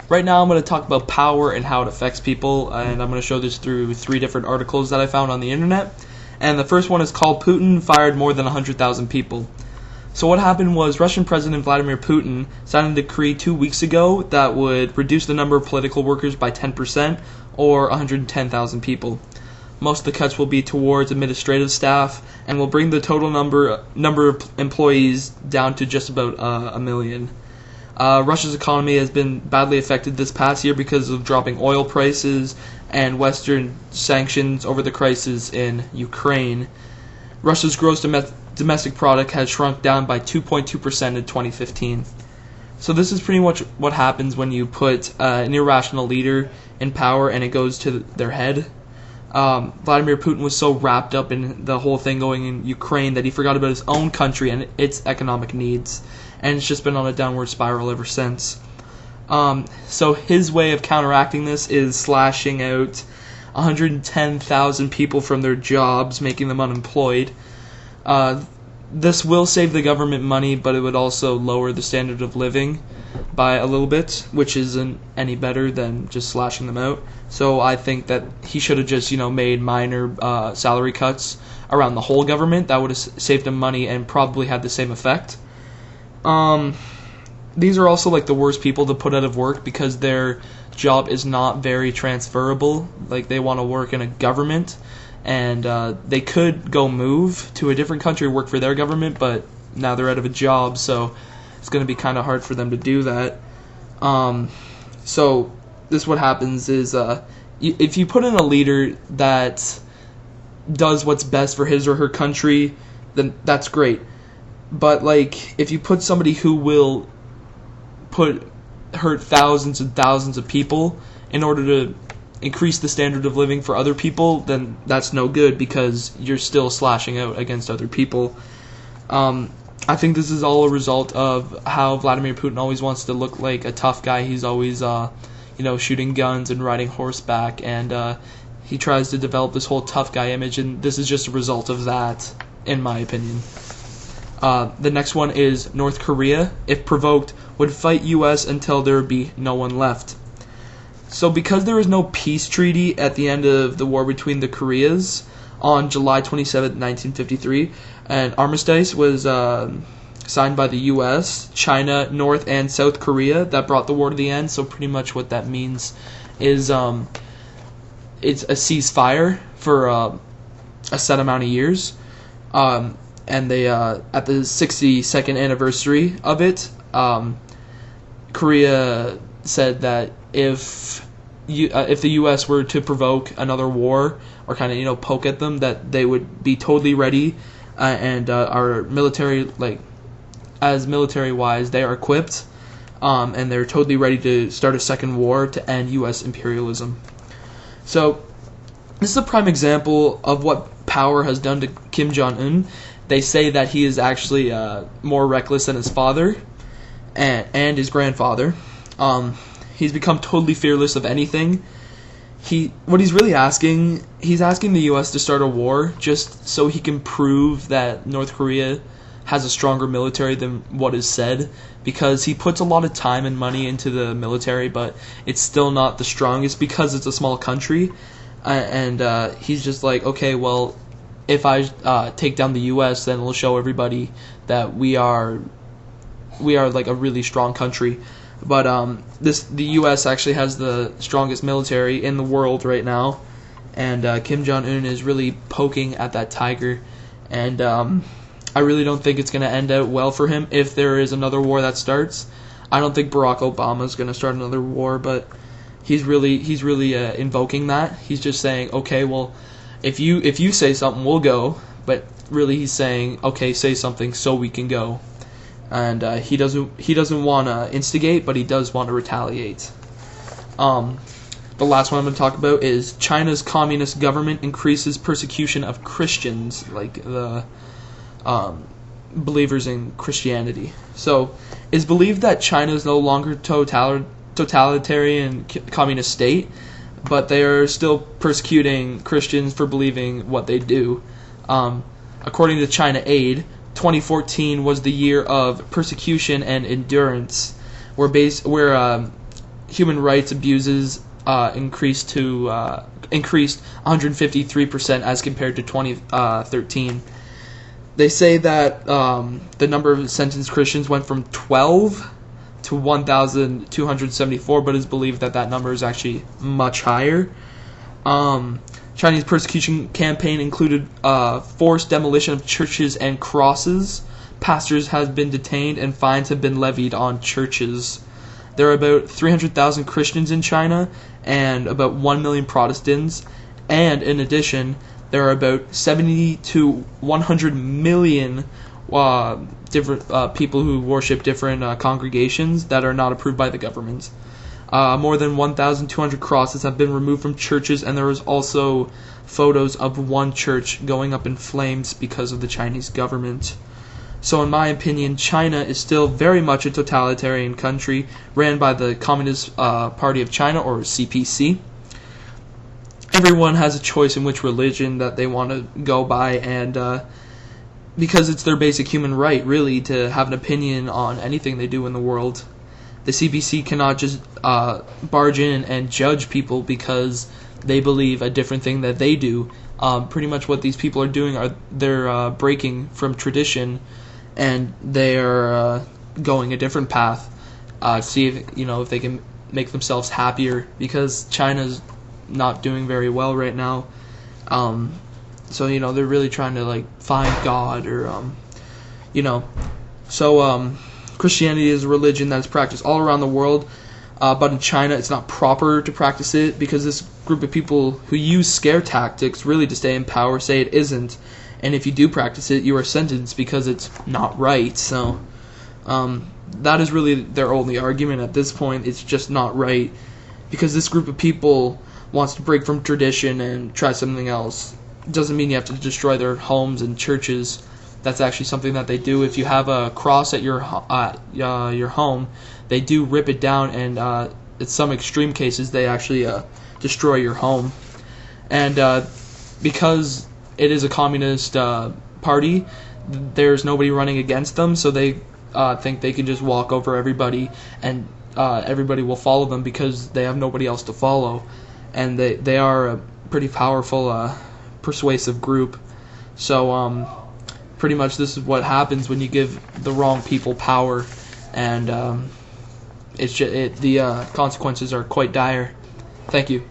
Right now I'm going to talk about power and how it affects people, and I'm going to show this through 3 different articles that I found on the internet. And the first one is called Putin Fired More Than 100,000 People. So what happened was Russian President Vladimir Putin signed a decree 2 weeks ago that would reduce the number of political workers by 10%, or 110,000 people. Most of the cuts will be towards administrative staff and will bring the total number of employees down to just about a million. Russia's economy has been badly affected this past year because of dropping oil prices and Western sanctions over the crisis in Ukraine. Russia's gross domestic product has shrunk down by 2.2% in 2015. So this is pretty much what happens when you put an irrational leader in power and it goes to their head. Vladimir Putin was so wrapped up in the whole thing going in Ukraine that he forgot about his own country and its economic needs. And it's just been on a downward spiral ever since. So his way of counteracting this is slashing out 110,000 people from their jobs, making them unemployed. This will save the government money, but it would also lower the standard of living by a little bit, which isn't any better than just slashing them out. So I think that he should have just, made minor salary cuts around the whole government. That would have saved him money and probably had the same effect. These are also like the worst people to put out of work because their job is not very transferable. Like they want to work in a government, and they could go move to a different country, work for their government, but now they're out of a job, so it's going to be kind of hard for them to do that. So this what happens is if you put in a leader that does what's best for his or her country, then that's great. But like if you put somebody who will hurt thousands and thousands of people in order to increase the standard of living for other people, then that's no good because you're still slashing out against other people. I think this is all a result of how Vladimir Putin always wants to look like a tough guy. He's always shooting guns and riding horseback, and he tries to develop this whole tough guy image, and this is just a result of that, in my opinion. The next one is North Korea, if provoked, would fight U.S. until there would be no one left. So because there was no peace treaty at the end of the war between the Koreas on July 27, 1953, an armistice was signed by the U.S., China, North, and South Korea that brought the war to the end. So pretty much what that means is it's a ceasefire for a set amount of years. And they at the 62nd anniversary of it, Korea said that if the U.S. were to provoke another war or kind of poke at them, that they would be totally ready, and our military, like as military wise, they are equipped, and they're totally ready to start a second war to end U.S. imperialism. So this is a prime example of what power has done to Kim Jong-un. They say that he is actually more reckless than his father and his grandfather. He's become totally fearless of anything. What he's really asking, he's asking the U.S. to start a war just so he can prove that North Korea has a stronger military than what is said, because he puts a lot of time and money into the military, but it's still not the strongest because it's a small country. And he's just like, okay, well, if I take down the U.S., then it'll show everybody that we are like a really strong country. But the U.S. actually has the strongest military in the world right now, and Kim Jong-un is really poking at that tiger, and I really don't think it's going to end out well for him if there is another war that starts. I don't think Barack Obama is going to start another war, but he's really invoking that. He's just saying, okay, well, if you say something, we'll go. But really, he's saying, okay, say something so we can go. And he doesn't want to instigate, but he does want to retaliate. The last one I'm going to talk about is China's communist government increases persecution of Christians, like the believers in Christianity. So it's believed that China is no longer totalitarian communist state, but they are still persecuting Christians for believing what they do. According to China Aid, 2014 was the year of persecution and endurance, where human rights abuses increased 153% as compared to 2013. They say that the number of sentenced Christians went from 12 to 1,274, but it's believed that that number is actually much higher. Chinese persecution campaign included forced demolition of churches and crosses. Pastors have been detained and fines have been levied on churches. There are about 300,000 Christians in China and about 1 million Protestants. And in addition, there are about 70 to 100 million different people who worship different congregations that are not approved by the government. More than 1,200 crosses have been removed from churches, and there is also photos of one church going up in flames because of the Chinese government. So in my opinion, China is still very much a totalitarian country ran by the Communist Party of China, or CPC. Everyone has a choice in which religion that they want to go by, and because it's their basic human right, really, to have an opinion on anything they do in the world. The CPC cannot just barge in and judge people because they believe a different thing that they do. Pretty much what these people are doing are they're breaking from tradition, and they're going a different path. See if they can make themselves happier, because China's not doing very well right now. So they're really trying to find God, or Christianity is a religion that is practiced all around the world, but in China it's not proper to practice it, because this group of people who use scare tactics really to stay in power say it isn't, and if you do practice it, you are sentenced because it's not right. So that is really their only argument at this point. It's just not right, because this group of people wants to break from tradition and try something else. It doesn't mean you have to destroy their homes and churches. That's actually something that they do. If you have a cross at your home, they do rip it down, and in some extreme cases, they actually destroy your home. And because it is a communist party, there's nobody running against them, so they think they can just walk over everybody, and everybody will follow them because they have nobody else to follow. And they are a pretty powerful, persuasive group. So pretty much this is what happens when you give the wrong people power, and the consequences are quite dire. Thank you.